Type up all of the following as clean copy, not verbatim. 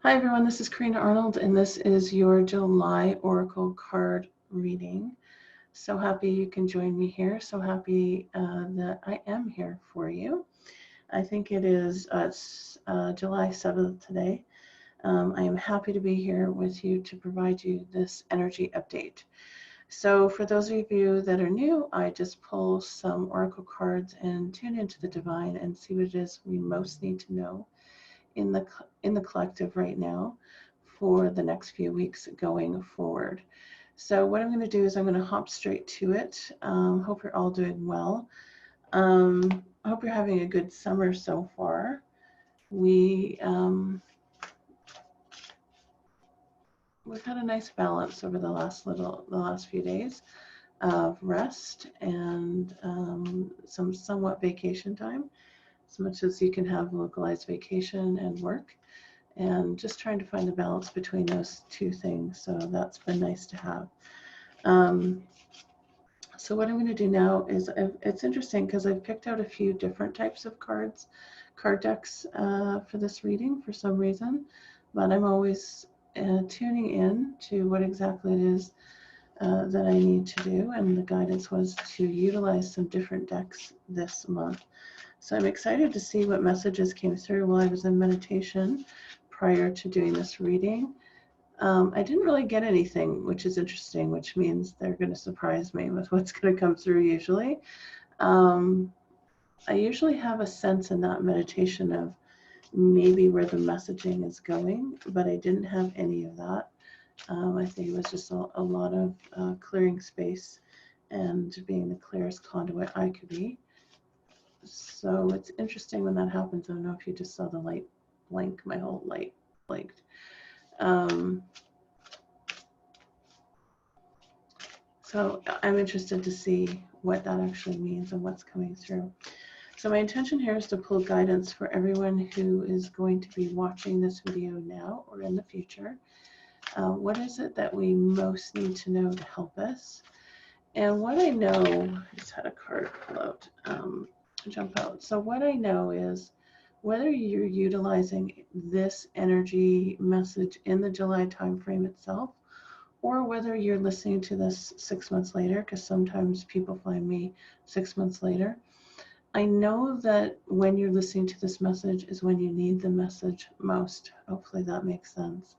Hi everyone, this is Corinna Arnold and this is your July Oracle card reading. So happy you can join me here. So happy that I am here for you. I think it is July 7th today. I am happy to be here with you to provide you this energy update. So for those of you that are new, I just pull some Oracle cards and tune into the divine and see what it is we most need to know in the collective right now for the next few weeks going forward. So what I'm going to do is I'm going to hop straight to it. Hope you're all doing well. I hope you're having a good summer so far. We've had a nice balance over the last few days of rest and some somewhat vacation time, as much as you can have localized vacation and work, and just trying to find the balance between those two things. So that's been nice to have. So what I'm going to do now is, it's interesting because I've picked out a few different types of card decks for this reading for some reason, but I'm always tuning in to what exactly it is that I need to do, and the guidance was to utilize some different decks this month. So I'm excited to see what messages came through while I was in meditation prior to doing this reading. I didn't really get anything, which is interesting, which means they're going to surprise me with what's going to come through usually. I usually have a sense in that meditation of maybe where the messaging is going, but I didn't have any of that. I think it was just a lot of clearing space and being the clearest conduit I could be. So it's interesting when that happens. I don't know if you just saw the light blink, my whole light blinked. So I'm interested to see what that actually means and what's coming through. So my intention here is to pull guidance for everyone who is going to be watching this video now or in the future. What is it that we most need to know to help us? And what I know, I just had a card pull out, jump out. So what I know is whether you're utilizing this energy message in the July timeframe itself, or whether you're listening to this 6 months later, because sometimes people find me 6 months later. I know that when you're listening to this message is when you need the message most. Hopefully that makes sense.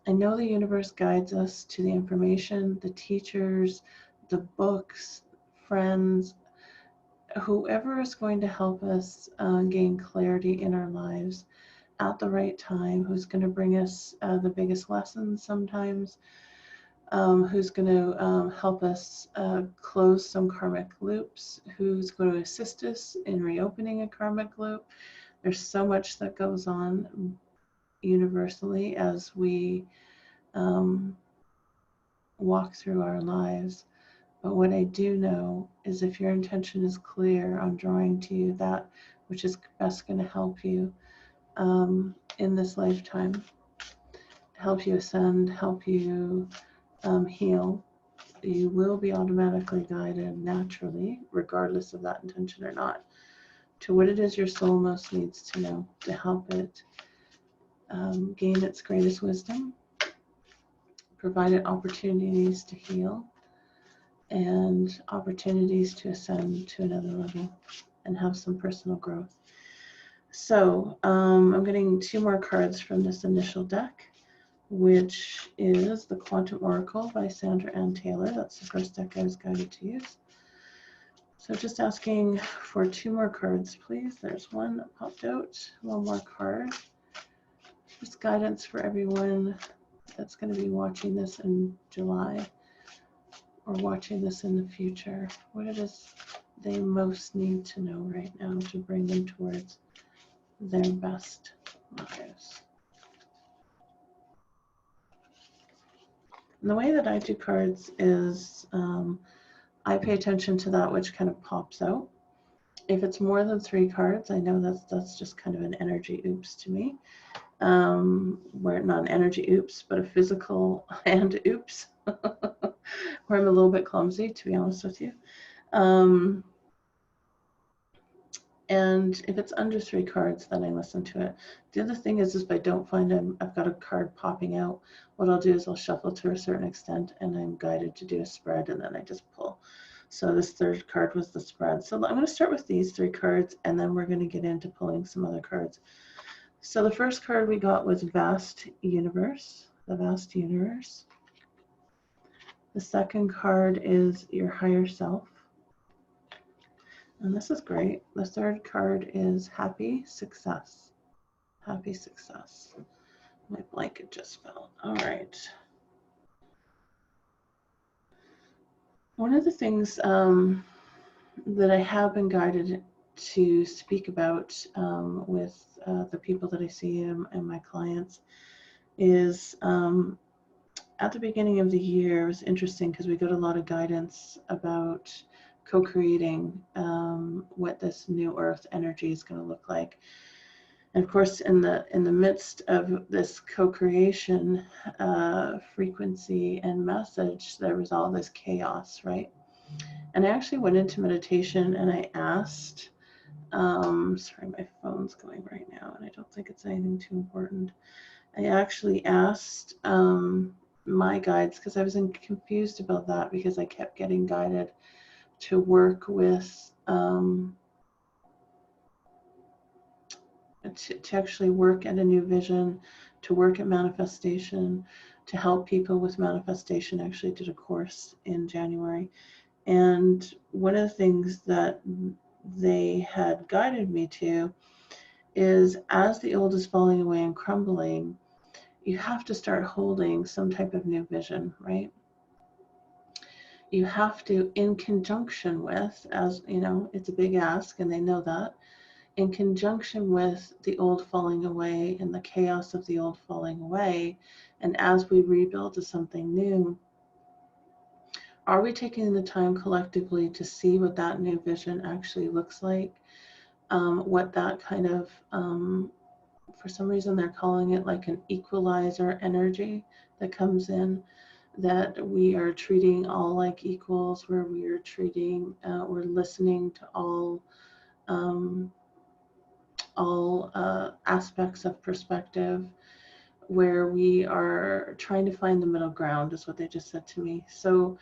I know the universe guides us to the information, the teachers, the books, friends, whoever is going to help us gain clarity in our lives at the right time, who's going to bring us the biggest lessons sometimes, who's going to help us close some karmic loops, who's going to assist us in reopening a karmic loop. There's so much that goes on universally as we walk through our lives. But what I do know is if your intention is clear on drawing to you that which is best going to help you in this lifetime, help you ascend, help you heal, you will be automatically guided naturally, regardless of that intention or not, to what it is your soul most needs to know to help it gain its greatest wisdom, provide it opportunities to heal, and opportunities to ascend to another level and have some personal growth. So I'm getting 2 more cards from this initial deck, which is the Quantum Oracle by Sandra and Taylor. That's the first deck I was guided to use. So just asking for 2 more cards, please. There's one that popped out, 1 more card. Just guidance for everyone that's going to be watching this in July or watching this in the future. What it is they most need to know right now to bring them towards their best lives. And the way that I do cards is I pay attention to that which kind of pops out. If it's more than 3 cards, I know that's just kind of an energy oops to me. Where not an energy oops, but a physical hand oops, where I'm a little bit clumsy, to be honest with you. And if it's under 3 cards, then I listen to it. The other thing is if I don't find I've got a card popping out, what I'll do is I'll shuffle to a certain extent and I'm guided to do a spread, and then I just pull. So this third card was the spread. So I'm going to start with these 3 cards, and then we're going to get into pulling some other cards. So the first card we got was Vast Universe, the Vast Universe. The second card is Your Higher Self. And this is great. The third card is Happy Success. Happy Success. My blanket just fell. All right. One of the things that I have been guided to speak about with the people that I see and my clients is at the beginning of the year, it was interesting because we got a lot of guidance about co-creating what this new earth energy is going to look like. And of course, in the midst of this co-creation frequency and message, there was all this chaos, right? And I actually went into meditation and I asked, sorry, my phone's going right now, and I don't think it's anything too important. I actually asked my guides, because I was confused about that, because I kept getting guided to work with to actually work at a new vision, to work at manifestation, to help people with manifestation. I actually did a course in January. And one of the things that they had guided me to is, as the old is falling away and crumbling, you have to start holding some type of new vision, right? You have to, in conjunction with, as you know, it's a big ask and they know that, in conjunction with the old falling away and the chaos of the old falling away, and as we rebuild to something new, are we taking the time collectively to see what that new vision actually looks like? What that kind of, for some reason they're calling it like an equalizer energy that comes in, that we are treating all like equals, where we are treating, we're listening to all aspects of perspective, where we are trying to find the middle ground, is what they just said to me. So,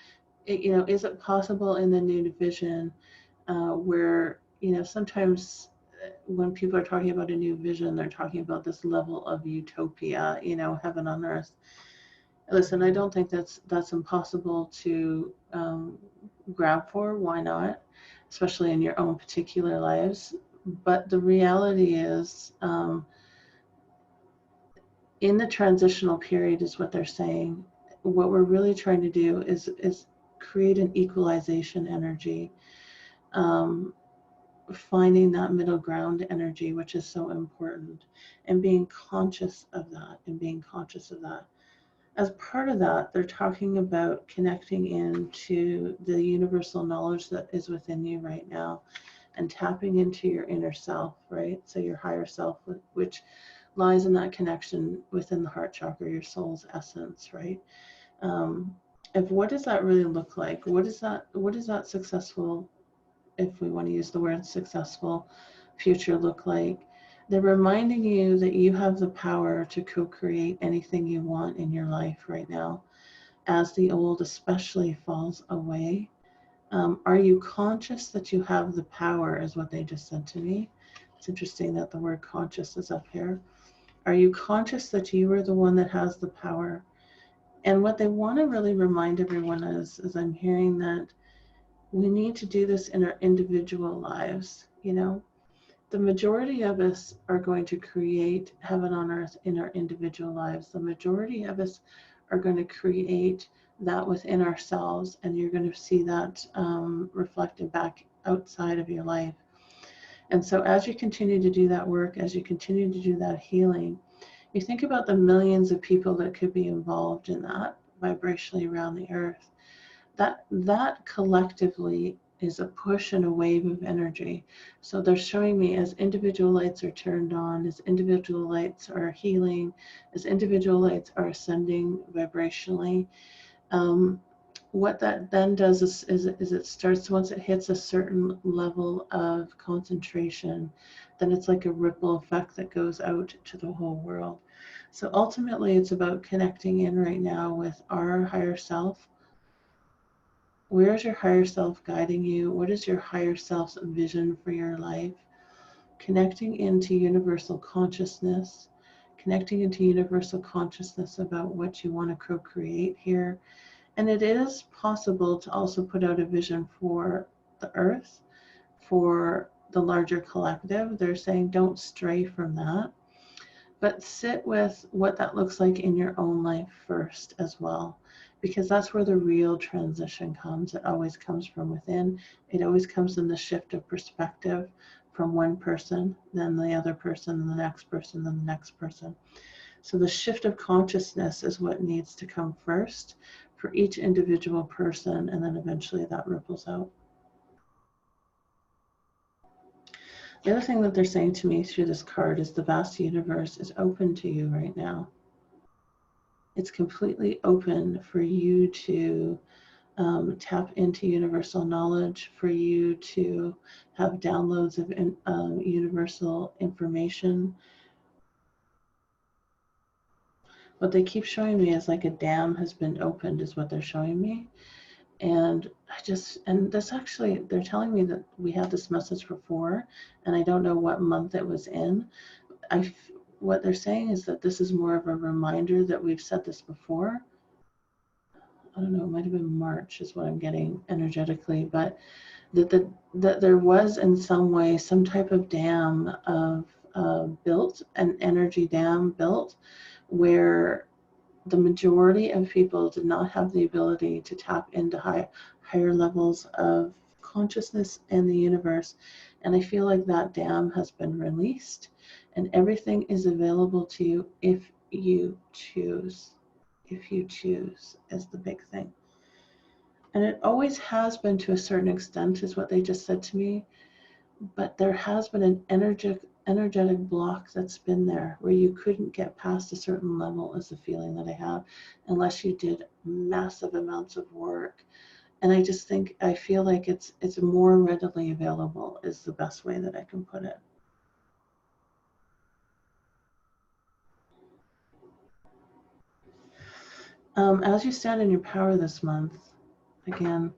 is it possible in the new division where, sometimes when people are talking about a new vision, they're talking about this level of utopia, heaven on earth. Listen, I don't think that's impossible to grab for. Why not? Especially in your own particular lives. But the reality is, in the transitional period, is what they're saying. What we're really trying to do is create an equalization energy, finding that middle ground energy, which is so important, and being conscious of that, As part of that, they're talking about connecting into the universal knowledge that is within you right now, and tapping into your inner self, right? So your higher self, which lies in that connection within the heart chakra, your soul's essence, right? What does that really look like? What is that successful, if we want to use the word successful, future look like? They're reminding you that you have the power to co-create anything you want in your life right now, as the old especially falls away. Are you conscious that you have the power, is what they just said to me. It's interesting that the word conscious is up here. Are you conscious that you are the one that has the power? And what they want to really remind everyone is I'm hearing that we need to do this in our individual lives. The majority of us are going to create heaven on earth in our individual lives. The majority of us are going to create that within ourselves, and you're going to see that reflected back outside of your life. And so as you continue to do that work, as you continue to do that healing, you think about the millions of people that could be involved in that vibrationally around the earth. That collectively is a push and a wave of energy. So they're showing me, as individual lights are turned on, as individual lights are healing, as individual lights are ascending vibrationally, what that then does is it starts, once it hits a certain level of concentration, then it's like a ripple effect that goes out to the whole world. So ultimately, it's about connecting in right now with our higher self. Where is your higher self guiding you? What is your higher self's vision for your life? Connecting into universal consciousness, connecting into universal consciousness about what you want to co-create here. And it is possible to also put out a vision for the earth, for the larger collective. They're saying don't stray from that, but sit with what that looks like in your own life first as well, because that's where the real transition comes. It always comes from within. It always comes in the shift of perspective from one person, then the other person, then the next person, then the next person. So the shift of consciousness is what needs to come first for each individual person, and then eventually that ripples out. The other thing that they're saying to me through this card is the vast universe is open to you right now. It's completely open for you to tap into universal knowledge, for you to have downloads of universal information. What they keep showing me is like a dam has been opened is what they're showing me. And that's actually, they're telling me that we had this message before, and I don't know what month it was in. What they're saying is that this is more of a reminder that we've said this before. I don't know, it might have been March is what I'm getting energetically, but that there was in some way some type of dam built, an energy dam built, where the majority of people did not have the ability to tap into higher levels of consciousness in the universe. And I feel like that dam has been released and everything is available to you if you choose. If you choose is the big thing. And it always has been to a certain extent, is what they just said to me. But there has been an energetic block that's been there where you couldn't get past a certain level, is the feeling that I have, unless you did massive amounts of work. And I feel like it's more readily available is the best way that I can put it. As you stand in your power this month, again,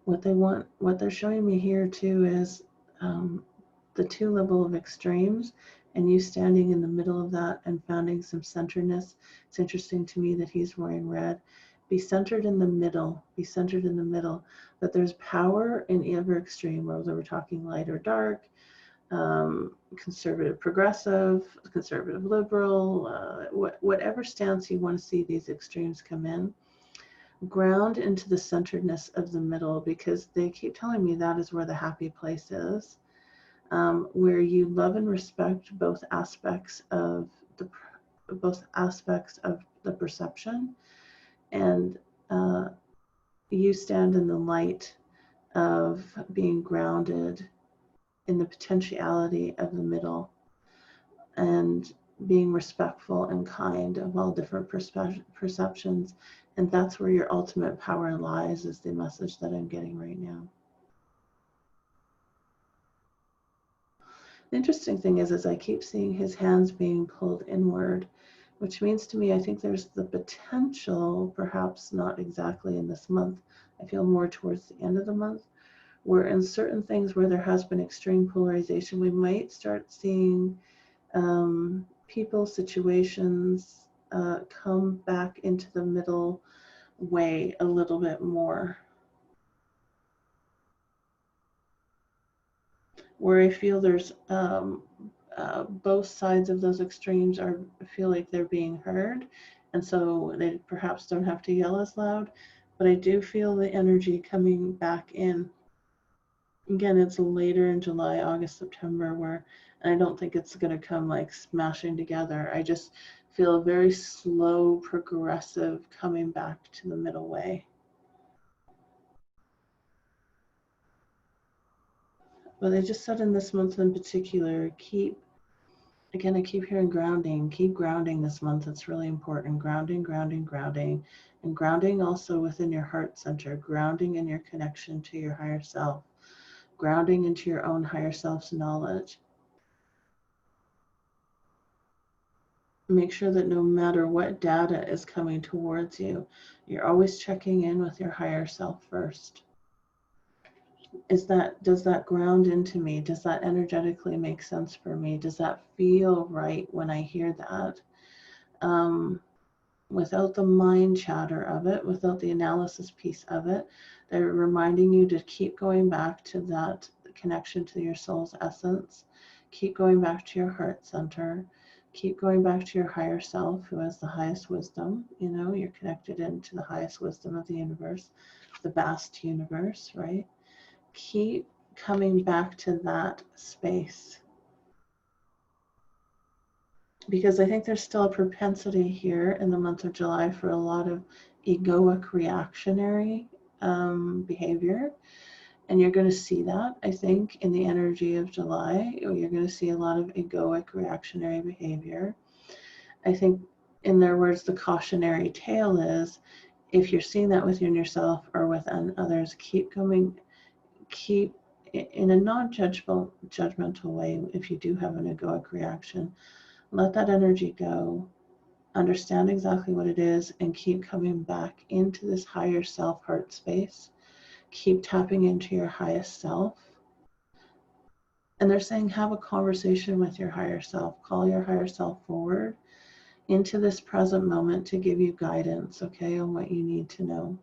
what they're showing me here too is the two level of extremes, and you standing in the middle of that and finding some centeredness. It's interesting to me that he's wearing red. Be centered in the middle. Be centered in the middle. That there's power in either extreme, whether we're talking light or dark, conservative, progressive, conservative, liberal, whatever stance you want to see these extremes come in. Ground into the centeredness of the middle, because they keep telling me that is where the happy place is. Where you love and respect both aspects of the perception, and you stand in the light of being grounded in the potentiality of the middle, and being respectful and kind of all different perceptions. And that's where your ultimate power lies, is the message that I'm getting right now. The interesting thing is I keep seeing his hands being pulled inward, which means to me, I think there's the potential, perhaps not exactly in this month, I feel more towards the end of the month, where in certain things where there has been extreme polarization, we might start seeing people, situations come back into the middle way a little bit more. Where I feel there's both sides of those extremes feel like they're being heard, and so they perhaps don't have to yell as loud, but I do feel the energy coming back in. Again, it's later in July, August, September, and I don't think it's going to come like smashing together. I just feel a very slow, progressive coming back to the middle way. But they just said in this month in particular, keep Again, I keep hearing grounding. Keep grounding this month. It's really important. Grounding, grounding, grounding. And grounding also within your heart center. Grounding in your connection to your higher self. Grounding into your own higher self's knowledge. Make sure that no matter what data is coming towards you, you're always checking in with your higher self first. Does that ground into me? Does that energetically make sense for me? Does that feel right when I hear that? Without the mind chatter of it, without the analysis piece of it, they're reminding you to keep going back to that connection to your soul's essence. Keep going back to your heart center. Keep going back to your higher self who has the highest wisdom. You know, you're connected into the highest wisdom of the universe, the vast universe, right? Keep coming back to that space. Because I think there's still a propensity here in the month of July for a lot of egoic reactionary behavior. And you're going to see that, I think, in the energy of July. You're going to see a lot of egoic reactionary behavior. I think, in their words, the cautionary tale is, if you're seeing that within yourself or within others, keep in a non-judgmental way. If you do have an egoic reaction, let that energy go, understand exactly what it is, and keep coming back into this higher self heart space. Keep tapping into your highest self. And they're saying, have a conversation with your higher self. Call your higher self forward into this present moment to give you guidance, okay, on what you need to know.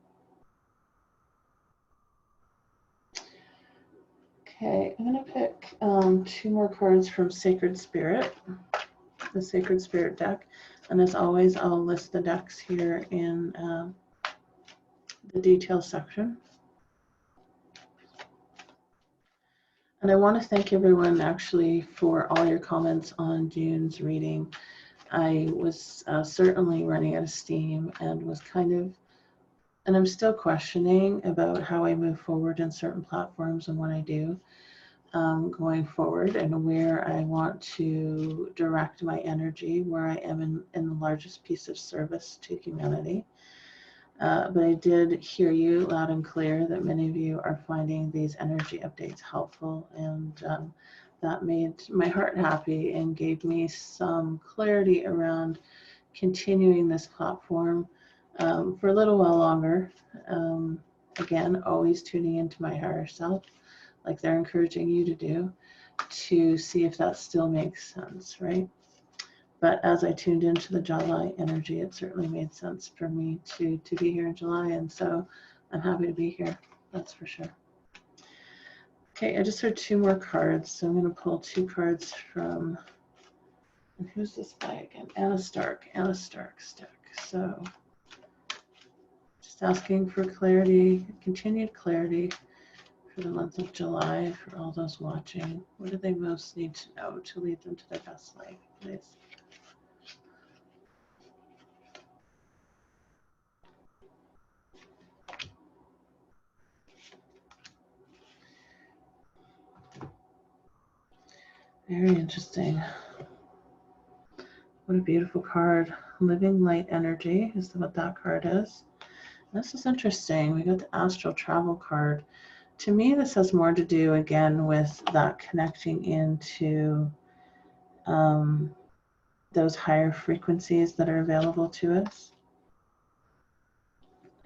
Okay, I'm going to pick 2 more cards from Sacred Spirit, the Sacred Spirit deck. And as always, I'll list the decks here in the details section. And I want to thank everyone actually for all your comments on June's reading. I was certainly running out of steam and was and I'm still questioning about how I move forward in certain platforms and what I do going forward, and where I want to direct my energy, where I am in the largest piece of service to humanity. But I did hear you loud and clear that many of you are finding these energy updates helpful, and that made my heart happy and gave me some clarity around continuing this platform for a little while longer. Again, always tuning into my higher self, like they're encouraging you to do, to see if that still makes sense, right? But as I tuned into the July energy, it certainly made sense for me to be here in July. And so I'm happy to be here, that's for sure. Okay, I just heard 2 more cards. So I'm going to pull 2 cards from, and who's this by again? Anna Stark's deck. So just asking for clarity, continued clarity for the month of July for all those watching. What do they most need to know to lead them to their best life, please? Very interesting. What a beautiful card. Living light energy is what that card is. This is interesting. We got the astral travel card. To me, this has more to do, again, with that connecting into those higher frequencies that are available to us.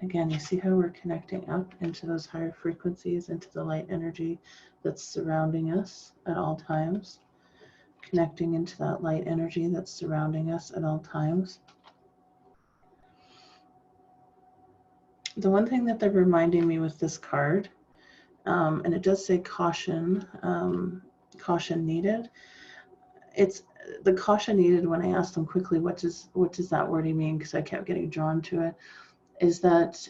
Again, you see how we're connecting up into those higher frequencies, into the light energy that's surrounding us at all times. Connecting into that light energy that's surrounding us at all times. The one thing that they're reminding me with this card, and it does say caution, caution needed. It's the caution needed when I asked them quickly, what does that wording mean? Because I kept getting drawn to it, is that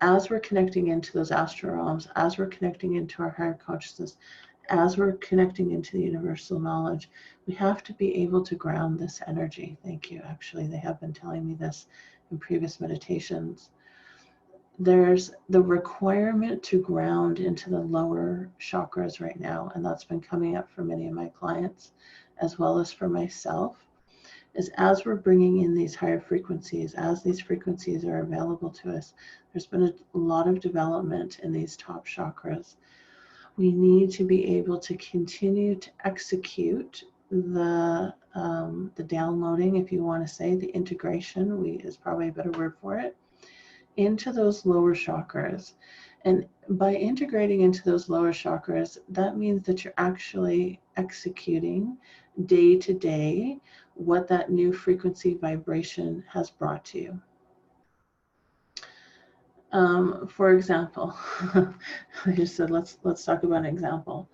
as we're connecting into those astral realms, as we're connecting into our higher consciousness, as we're connecting into the universal knowledge, we have to be able to ground this energy. Thank you. Actually, they have been telling me this in previous meditations. There's the requirement to ground into the lower chakras right now, and that's been coming up for many of my clients as well as for myself, is as we're bringing in these higher frequencies, as these frequencies are available to us, there's been a lot of development in these top chakras. We need to be able to continue to execute the downloading, if you want to say, the integration, is probably a better word for it, into those lower chakras. And by integrating into those lower chakras, that means that you're actually executing day to day what that new frequency vibration has brought to you. For example, I just said, let's talk about an example.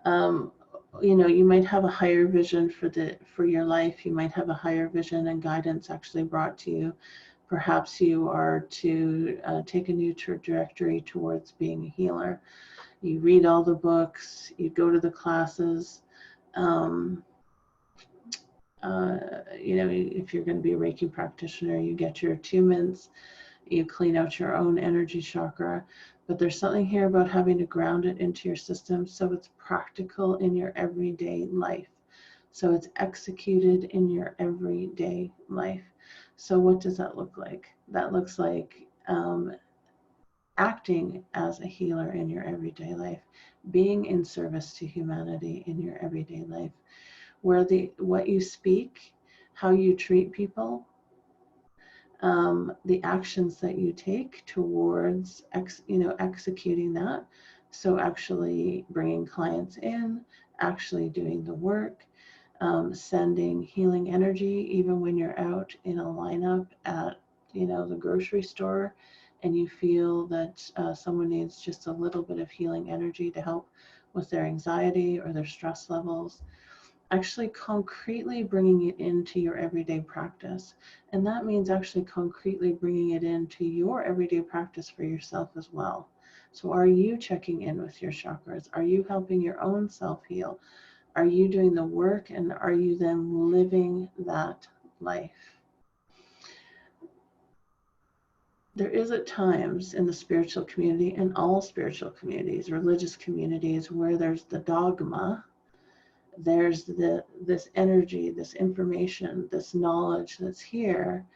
You know, you might have a higher vision for your life. You might have a higher vision and guidance actually brought to you. Perhaps you are to take a new trajectory towards being a healer. You read all the books, you go to the classes. You know, if you're going to be a Reiki practitioner, you get your attunements, you clean out your own energy chakra. But there's something here about having to ground it into your system so it's practical in your everyday life. So it's executed in your everyday life. So what does that look like? That looks like acting as a healer in your everyday life, being in service to humanity in your everyday life, where what you speak, how you treat people, the actions that you take towards executing that. So actually bringing clients in, actually doing the work, sending healing energy, even when you're out in a lineup at the grocery store and you feel that someone needs just a little bit of healing energy to help with their anxiety or their stress levels. Actually concretely bringing it into your everyday practice. And that means actually concretely bringing it into your everyday practice for yourself as well. So are you checking in with your chakras? Are you helping your own self heal? Are you doing the work, and are you then living that life? There is at times in the spiritual community, and all spiritual communities, religious communities, where there's the dogma, there's this energy, this information, this knowledge that's here,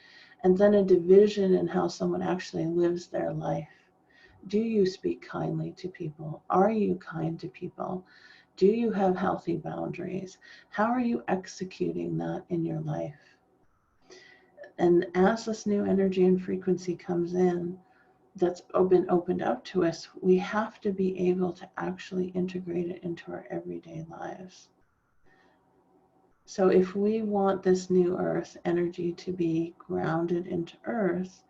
and then a division in how someone actually lives their life. Do you speak kindly to people? Are you kind to people? Do you have healthy boundaries? How are you executing that in your life? And as this new energy and frequency comes in, that's been opened up to us, we have to be able to actually integrate it into our everyday lives. So if we want this new earth energy to be grounded into earth,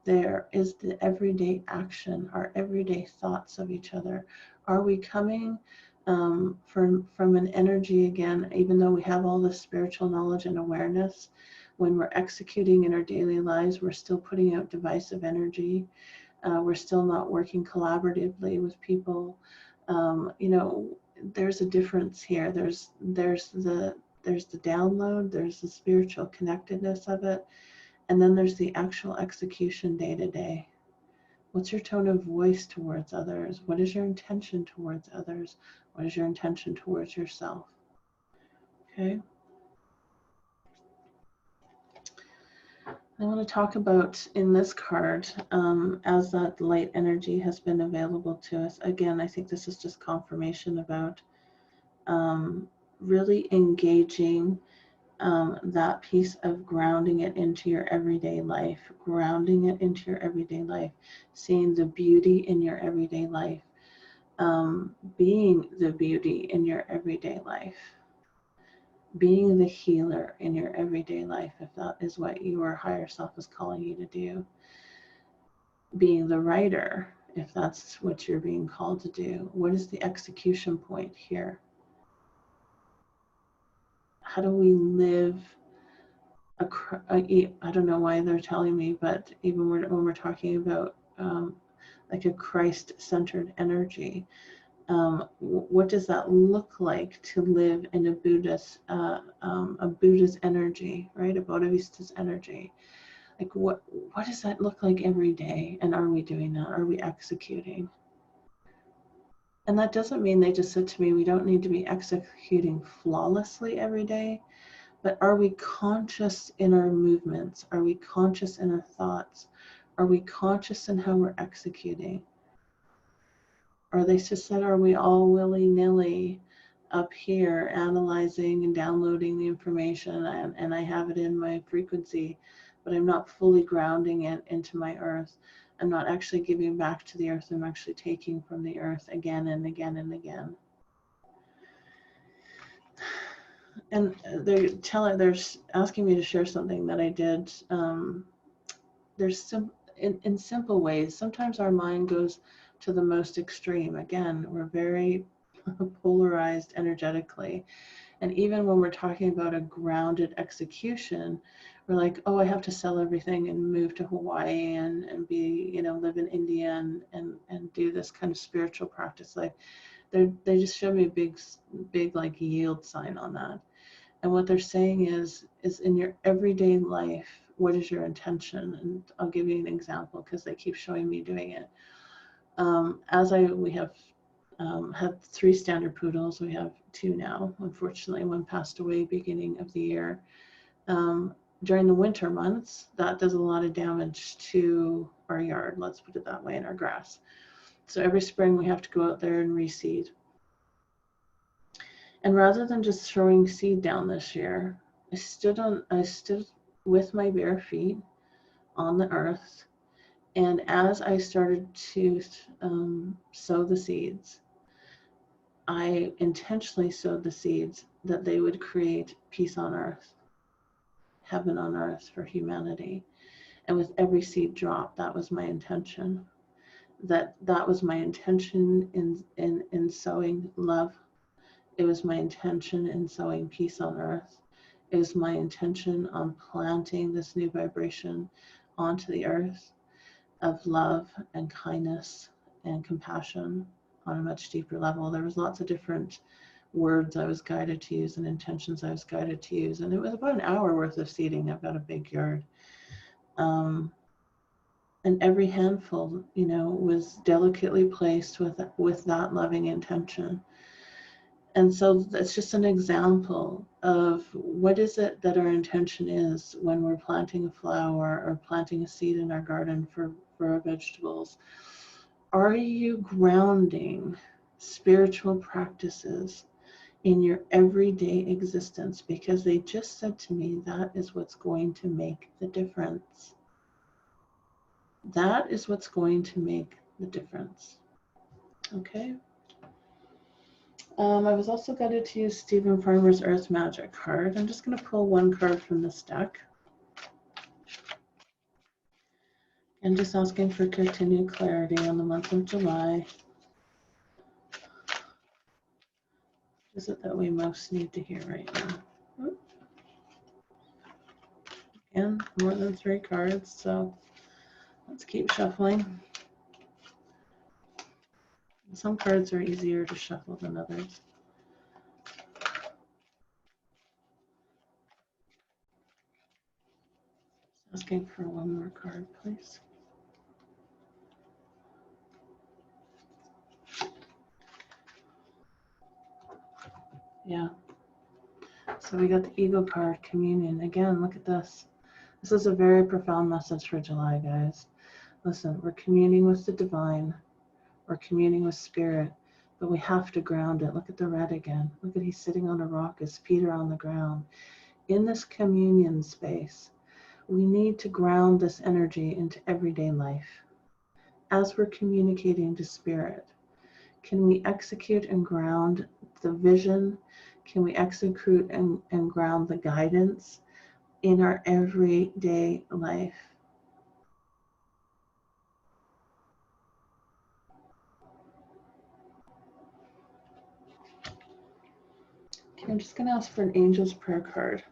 there is the everyday action, our everyday thoughts of each other. Are we coming from an energy, again, even though we have all this spiritual knowledge and awareness, when we're executing in our daily lives, we're still putting out divisive energy. We're still not working collaboratively with people. There's a difference here. There's the download, there's the spiritual connectedness of it, and then there's the actual execution day to day. What's your tone of voice towards others? What is your intention towards others? What is your intention towards yourself? Okay. I want to talk about in this card, as that light energy has been available to us. Again, I think this is just confirmation about really engaging that piece of grounding it into your everyday life, seeing the beauty in your everyday life, being the beauty in your everyday life, being the healer in your everyday life, if that is what your higher self is calling you to do, being the writer, if that's what you're being called to do. What is the execution point here? How do we live I don't know why they're telling me, but even when we're talking about like a Christ-centered energy, what does that look like to live in a Buddhist energy, right? A Bodhisattva's energy. Like what does that look like every day? And are we doing that? Are we executing? And that doesn't mean, they just said to me, we don't need to be executing flawlessly every day, but are we conscious in our movements? Are we conscious in our thoughts? Are we conscious in how we're executing? Or they just said, are we all willy-nilly up here analyzing and downloading the information, and I have it in my frequency, but I'm not fully grounding it into my earth. I'm not actually giving back to the earth. I'm actually taking from the earth again and again and again. And they're asking me to share something that I did. There's in simple ways. Sometimes our mind goes to the most extreme. Again, we're very polarized energetically. And even when we're talking about a grounded execution, we're like, oh, I have to sell everything and move to Hawaii and be, live in India and do this kind of spiritual practice. Like they just show me a big like yield sign on that. And what they're saying is in your everyday life, what is your intention? And I'll give you an example because they keep showing me doing it. We have had 3 standard poodles. We have 2 now. Unfortunately, one passed away beginning of the year. During the winter months, that does a lot of damage to our yard, let's put it that way, and our grass. So every spring we have to go out there and reseed. And rather than just throwing seed down this year, I stood with my bare feet on the earth. And as I started to sow the seeds, I intentionally sowed the seeds that they would create peace on earth, heaven on earth for humanity. And with every seed drop, that was my intention. That was my intention in sowing love. It was my intention in sowing peace on earth. It was my intention on planting this new vibration onto the earth of love and kindness and compassion on a much deeper level. There was lots of different words I was guided to use and intentions I was guided to use. And it was about an hour worth of seeding. I've got a big yard. And every handful, was delicately placed with that loving intention. And so that's just an example of what is it that our intention is when we're planting a flower or planting a seed in our garden for our vegetables. Are you grounding spiritual practices in your everyday existence? Because they just said to me, that is what's going to make the difference. That is what's going to make the difference. Okay. I was also guided to use Stephen Farmer's Earth Magic card. I'm just going to pull one card from this deck. And just asking for continued clarity on the month of July. What is it that we most need to hear right now? Again, more than 3 cards, so let's keep shuffling. Some cards are easier to shuffle than others. Asking for one more card, please. Yeah. So we got the Eagle card, communion. Again, look at this. This is a very profound message for July, guys. Listen, we're communing with the divine. We're communing with spirit, but we have to ground it. Look at the red again. Look at, he's sitting on a rock, his feet are on the ground. In this communion space, we need to ground this energy into everyday life. As we're communicating to spirit, can we execute and ground the vision? Can we execute and ground the guidance in our everyday life? Okay, I'm just going to ask for an angel's prayer card.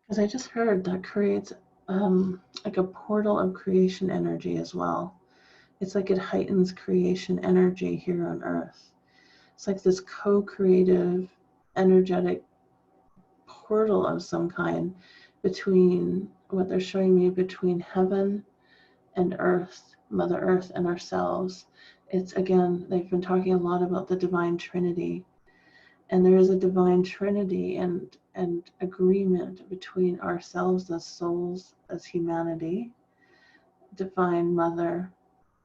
Because I just heard that creates like a portal of creation energy as well. It's like it heightens creation energy here on earth. It's like this co-creative energetic portal of some kind between what they're showing me, between heaven and earth, Mother Earth, and ourselves. It's, again, they've been talking a lot about the Divine Trinity. And there is a Divine Trinity and agreement between ourselves as souls, as humanity, Divine Mother,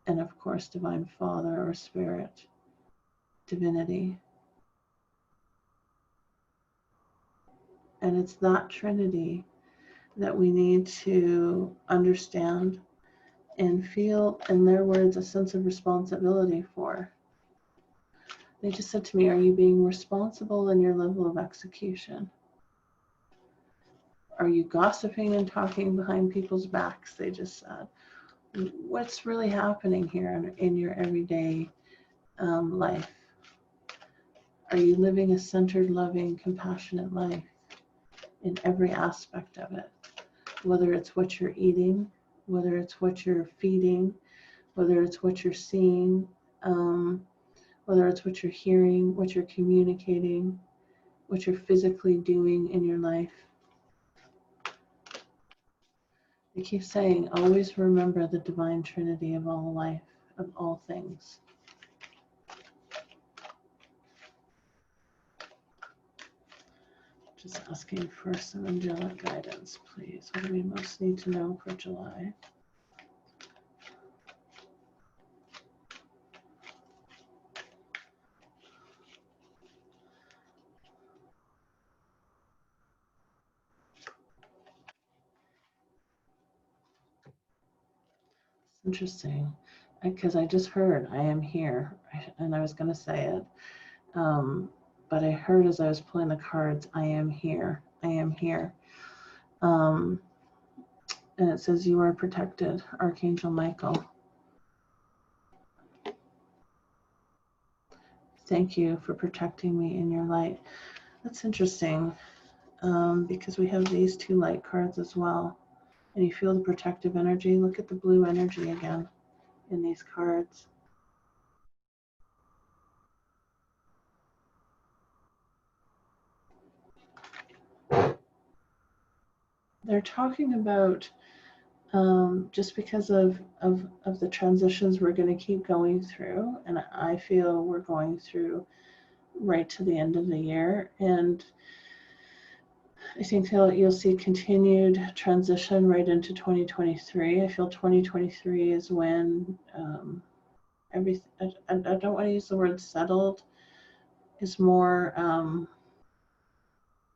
and of course, Divine Father or Spirit, Divinity. And it's that Trinity that we need to understand and feel, in their words, a sense of responsibility for. They just said to me, are you being responsible in your level of execution? Are you gossiping and talking behind people's backs? They just said. What's really happening here in your everyday life? Are you living a centered, loving, compassionate life in every aspect of it? Whether it's what you're eating, whether it's what you're feeding, whether it's what you're seeing, whether it's what you're hearing, what you're communicating, what you're physically doing in your life. They keep saying, always remember the Divine Trinity of all life, of all things. Just asking for some angelic guidance, please. What do we most need to know for July? It's interesting, because I just heard, I am here, and I was going to say it, but I heard as I was pulling the cards, I am here, I am here. And it says, you are protected, Archangel Michael. Thank you for protecting me in your light. That's interesting, because we have these two light cards as well. And you feel the protective energy. Look at the blue energy again in these cards. They're talking about just because of the transitions we're going to keep going through, and I feel we're going through right to the end of the year, and I think you'll see continued transition right into 2023. I feel 2023 is when everything, I don't want to use the word settled, is more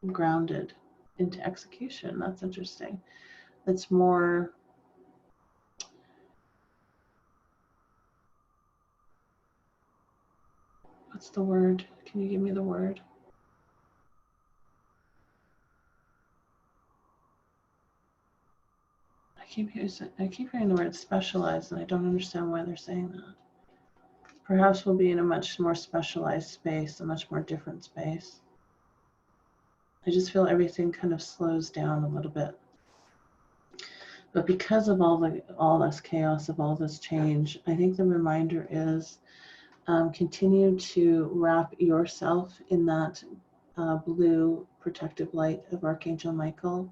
grounded into execution. That's interesting. It's more what's the word? Can you give me the word? I keep hearing the word specialized, and I don't understand why they're saying that. Perhaps we'll be in a much more specialized space, a much more different space. I just feel everything kind of slows down a little bit. But because of all this chaos, of all this change, I think the reminder is continue to wrap yourself in that blue protective light of Archangel Michael.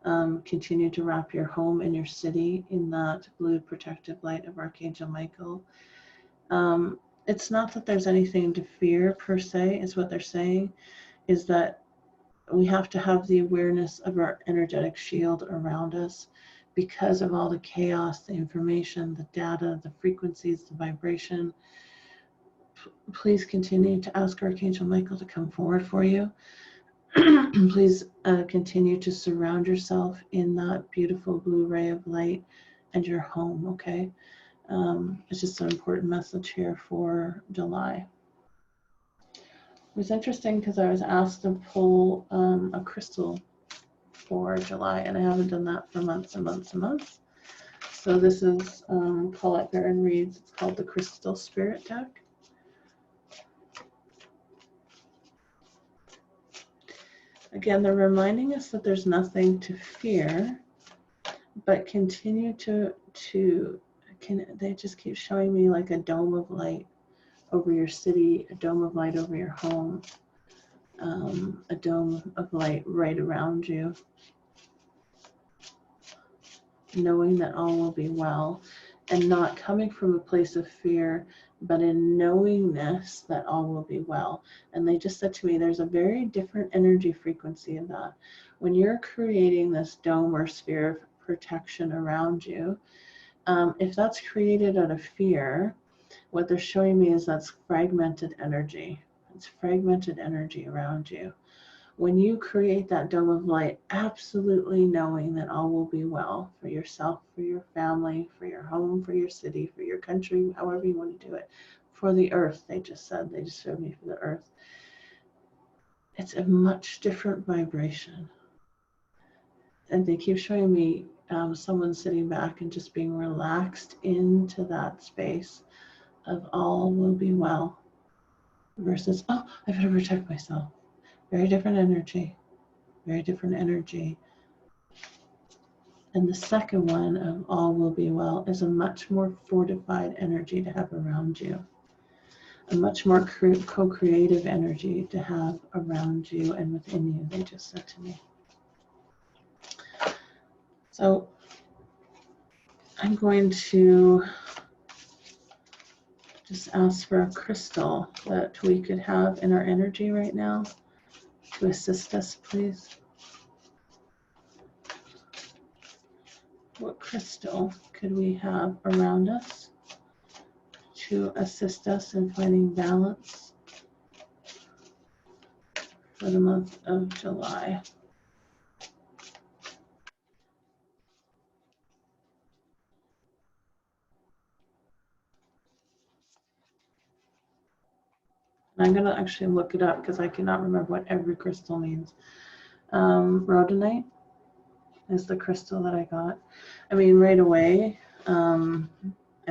Continue to wrap your home and your city in that blue protective light of Archangel Michael. It's not that there's anything to fear per se, is what they're saying, is that we have to have the awareness of our energetic shield around us because of all the chaos, the information, the data, the frequencies, the vibration. Please continue to ask Archangel Michael to come forward for you. Please continue to surround yourself in that beautiful blue ray of light and your home, okay? It's just an important message here for July. It was interesting because I was asked to pull a crystal for July, and I haven't done that for months and months and months. So this is Colette Baron-Reid's. It's called the Crystal Spirit Deck. Again, they're reminding us that there's nothing to fear, but continue they just keep showing me like a dome of light over your city, a dome of light over your home, a dome of light right around you, knowing that all will be well. and not coming from a place of fear, but in knowingness that all will be well. And they just said to me, there's a very different energy frequency in that. When you're creating this dome or sphere of protection around you, if that's created out of fear, what they're showing me is that's fragmented energy. It's fragmented energy around you. When you create that dome of light, absolutely knowing that all will be well for yourself, for your family, for your home, for your city, for your country, however you want to do it, for the earth, they just showed me for the earth. It's a much different vibration. And they keep showing me someone sitting back and just being relaxed into that space of all will be well versus, oh, I better protect myself. Very different energy. Very different energy. And the second one of all will be well is a much more fortified energy to have around you. A much more co-creative energy to have around you and within you, they just said to me. So I'm going to just ask for a crystal that we could have in our energy right now to assist us, please. What crystal could we have around us to assist us in finding balance for the month of July? I'm going to actually look it up because I cannot remember what every crystal means. Rhodonite is the crystal that I got. I mean, right away, I'm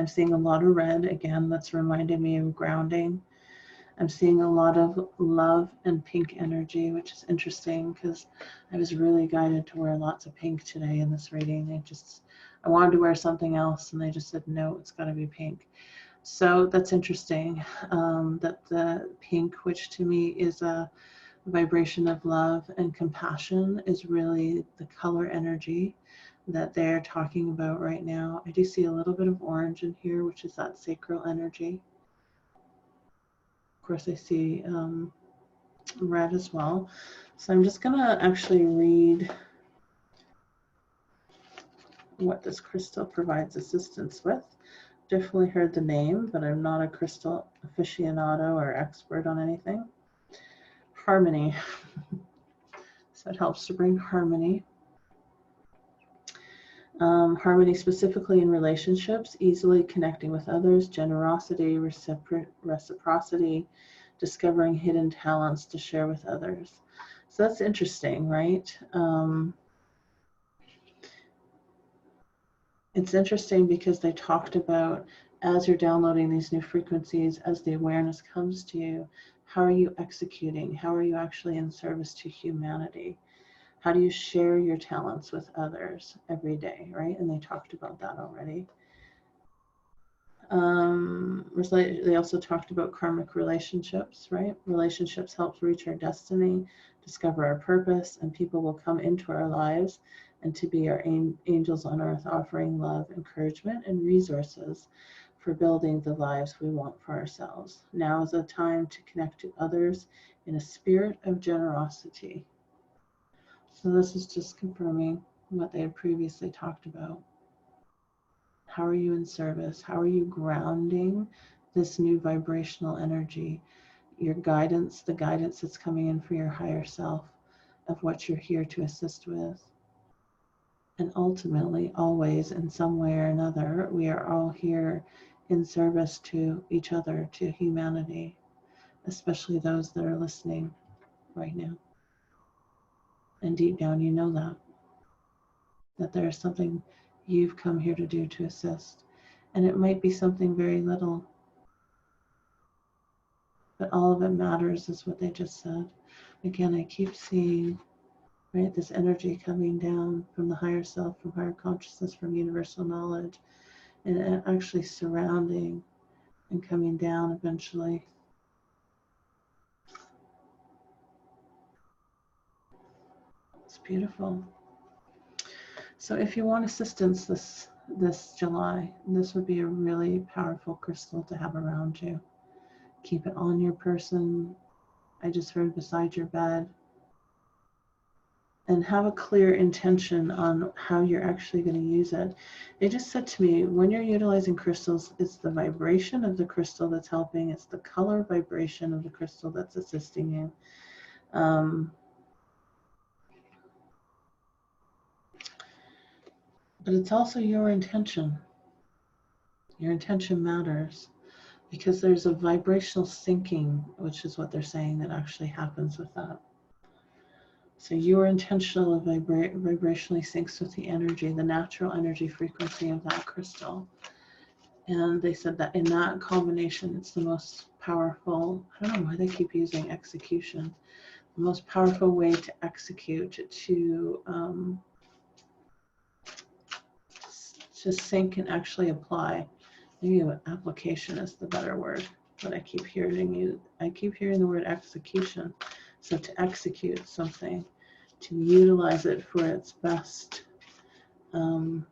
seeing a lot of red. Again, that's reminded me of grounding. I'm seeing a lot of love and pink energy, which is interesting because I was really guided to wear lots of pink today in this reading. I wanted to wear something else, and they just said, no, it's got to be pink. So that's interesting, that the pink, which to me is a vibration of love and compassion, is really the color energy that they're talking about right now. I do see a little bit of orange in here, which is that sacral energy. Of course, I see red as well. So I'm just going to actually read what this crystal provides assistance with. Definitely heard the name, but I'm not a crystal aficionado or expert on anything. Harmony. So it helps to bring harmony. Harmony specifically in relationships, easily connecting with others, generosity, reciprocity, discovering hidden talents to share with others. So that's interesting, right? It's interesting because they talked about, as you're downloading these new frequencies, as the awareness comes to you, how are you executing? How are you actually in service to humanity? How do you share your talents with others every day, right? And they talked about that already. They also talked about karmic relationships, right? Relationships help reach our destiny, discover our purpose, and people will come into our lives and to be our angels on earth, offering love, encouragement, and resources for building the lives we want for ourselves. Now is a time to connect to others in a spirit of generosity. So this is just confirming what they had previously talked about. How are you in service? How are you grounding this new vibrational energy? Your guidance, the guidance that's coming in for your higher self, of what you're here to assist with. And ultimately, always, in some way or another, we are all here in service to each other, to humanity, especially those that are listening right now. And deep down, you know that there is something you've come here to do to assist. And it might be something very little, but all of it matters, is what they just said. Again, I keep seeing, right, this energy coming down from the higher self, from higher consciousness, from universal knowledge, and actually surrounding and coming down eventually. It's beautiful. So if you want assistance this July. This would be a really powerful crystal to have around you. Keep it on your person. I just heard beside your bed. And have a clear intention on how you're actually going to use it. They just said to me, when you're utilizing crystals, it's the vibration of the crystal that's helping. It's the color vibration of the crystal that's assisting you. But it's also your intention. Your intention matters because there's a vibrational syncing, which is what they're saying that actually happens with that. So your intentional vibrationally syncs with the energy, the natural energy frequency of that crystal. And they said that in that combination, it's the most powerful, I don't know why they keep using execution, the most powerful way to execute, to sync and actually apply. Maybe application is the better word, but I keep hearing the word execution. So to execute something, to utilize it for its best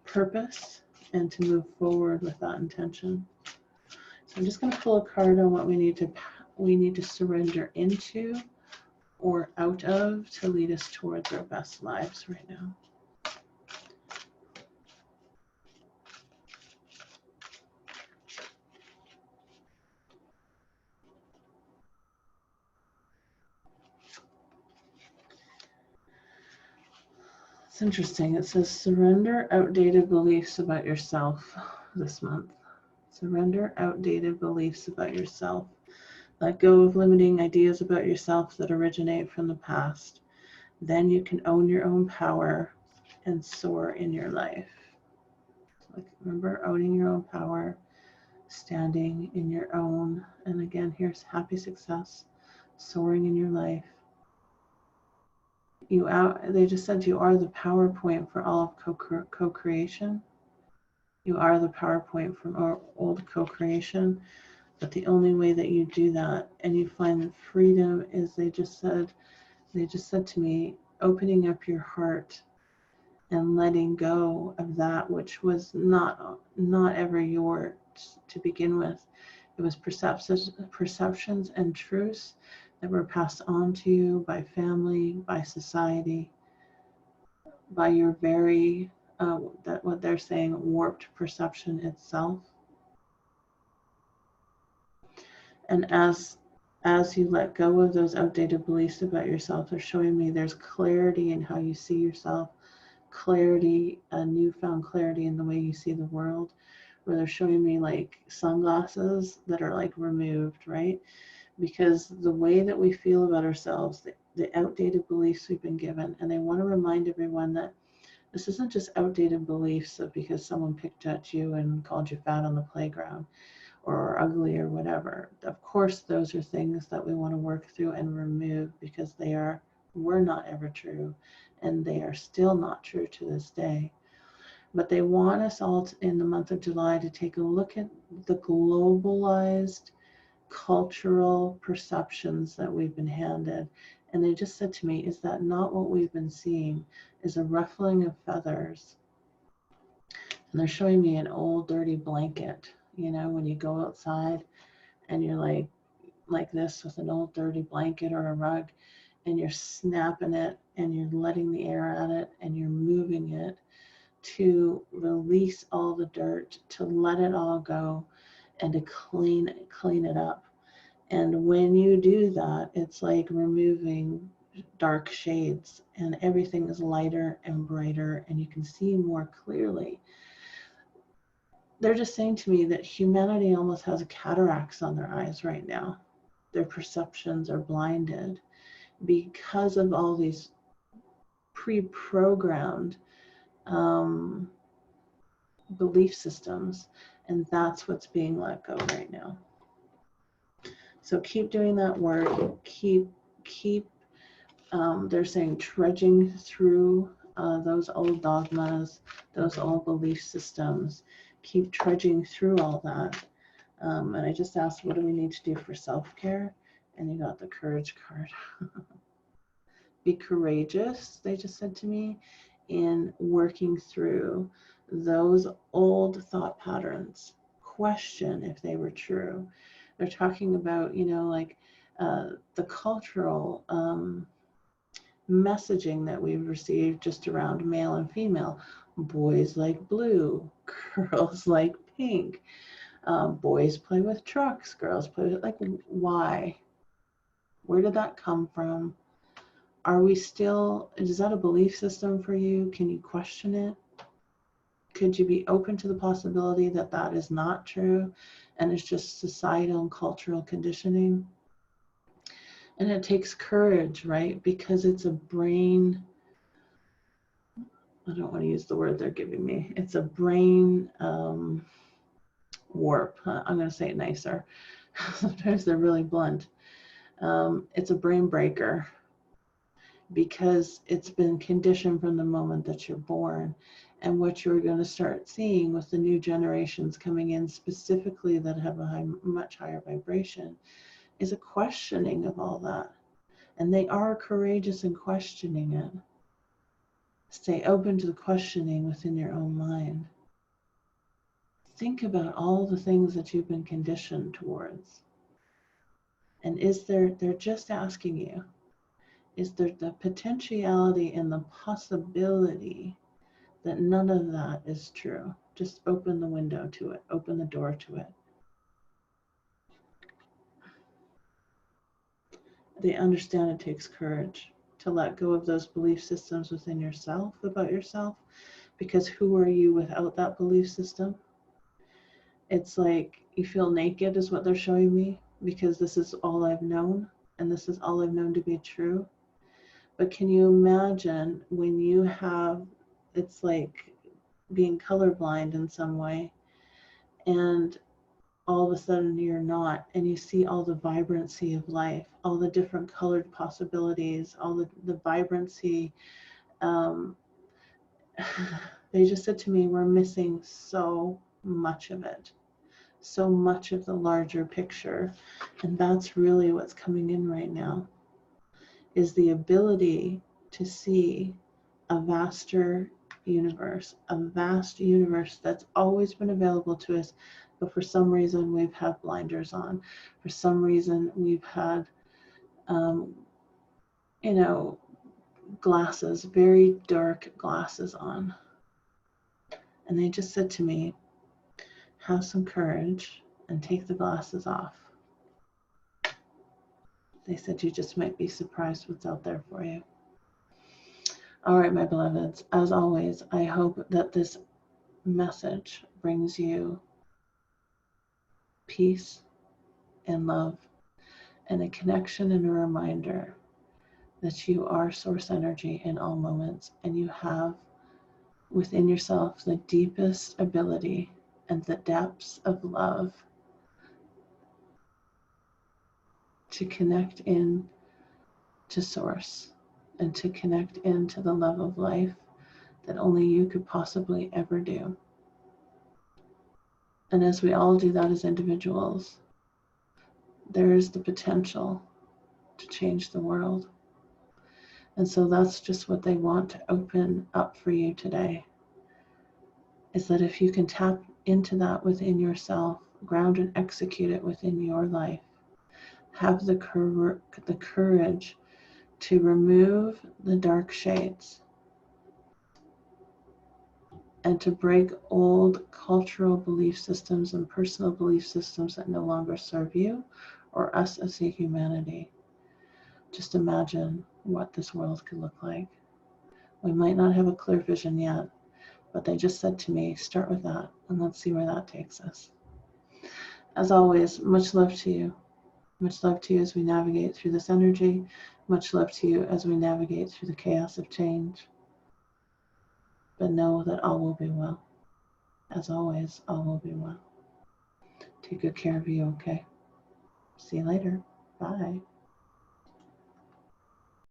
purpose, and to move forward with that intention. So I'm just going to pull a card on what we need to surrender into or out of to lead us towards our best lives right now. It's interesting. It says surrender outdated beliefs about yourself this month. Surrender outdated beliefs about yourself. Let go of limiting ideas about yourself that originate from the past. Then you can own your own power and soar in your life. Like, remember, owning your own power, standing in your own, and again, here's happy success, soaring in your life. They just said you are the PowerPoint for all of co-creation. You are the PowerPoint from old co-creation, but the only way that you do that and you find the freedom is, they just said to me, opening up your heart and letting go of that which was not ever yours to begin with. It was perceptions and truths that were passed on to you by family, by society, by your very, that what they're saying, warped perception itself. And as you let go of those outdated beliefs about yourself, they're showing me there's clarity in how you see yourself, clarity, a newfound clarity in the way you see the world, where they're showing me like sunglasses that are like removed, right? Because the way that we feel about ourselves, the outdated beliefs we've been given, and I want to remind everyone that this isn't just outdated beliefs of because someone picked at you and called you fat on the playground or ugly or whatever. Of course, those are things that we want to work through and remove because were not ever true, and they are still not true to this day. But they want us all in the month of July to take a look at the globalized cultural perceptions that we've been handed. And they just said to me, is that not what we've been seeing? Is a ruffling of feathers. And they're showing me an old dirty blanket, when you go outside and you're like this with an old dirty blanket or a rug, and you're snapping it and you're letting the air at it and you're moving it to release all the dirt, to let it all go, and to clean it up. And when you do that, it's like removing dark shades, and everything is lighter and brighter, and you can see more clearly. They're just saying to me that humanity almost has cataracts on their eyes right now. Their perceptions are blinded because of all these pre-programmed belief systems, and that's what's being let go right now. So keep doing that work. Keep. They're saying trudging through those old dogmas, those old belief systems. Keep trudging through all that. And I just asked, what do we need to do for self-care? And you got the courage card. Be courageous, they just said to me, in working through those old thought patterns, question if they were true. They're talking about, like the cultural messaging that we've received just around male and female. Boys like blue, girls like pink. Boys play with trucks, girls play with, why? Where did that come from? Are we still, is that a belief system for you? Can you question it? Could you be open to the possibility that that is not true and it's just societal and cultural conditioning? And it takes courage, right? Because it's a brain, I don't want to use the word they're giving me. It's a brain warp. I'm going to say it nicer. Sometimes they're really blunt. It's a brain breaker because it's been conditioned from the moment that you're born. And what you're going to start seeing with the new generations coming in specifically that have a much higher vibration is a questioning of all that. And they are courageous in questioning it. Stay open to the questioning within your own mind. Think about all the things that you've been conditioned towards. And they're just asking you, is there the potentiality and the possibility that none of that is true? Just open the window to it, open the door to it. They understand it takes courage to let go of those belief systems within yourself about yourself, because who are you without that belief system? It's like you feel naked is what they're showing me, because this is all I've known and this is all I've known to be true. But can you imagine when you have, it's like being colorblind in some way, and all of a sudden you're not, and you see all the vibrancy of life, all the different colored possibilities, all the vibrancy. They just said to me, we're missing so much of it, so much of the larger picture. And that's really what's coming in right now, is the ability to see a vaster universe, a vast universe that's always been available to us, but for some reason we've had blinders on. For some reason we've had, glasses, very dark glasses on. And they just said to me, have some courage and take the glasses off. They said you just might be surprised what's out there for you. All right, my beloveds, as always, I hope that this message brings you peace and love and a connection and a reminder that you are source energy in all moments, and you have within yourself the deepest ability and the depths of love to connect in to source and to connect into the love of life that only you could possibly ever do. And as we all do that as individuals, there is the potential to change the world. And so that's just what they want to open up for you today, is that if you can tap into that within yourself, ground and execute it within your life, have the courage to remove the dark shades and to break old cultural belief systems and personal belief systems that no longer serve you or us as a humanity. Just imagine what this world could look like. We might not have a clear vision yet, but they just said to me, start with that and let's see where that takes us. As always, much love to you. Much love to you as we navigate through this energy. Much love to you as we navigate through the chaos of change. But know that all will be well. As always, all will be well. Take good care of you, okay? See you later. Bye.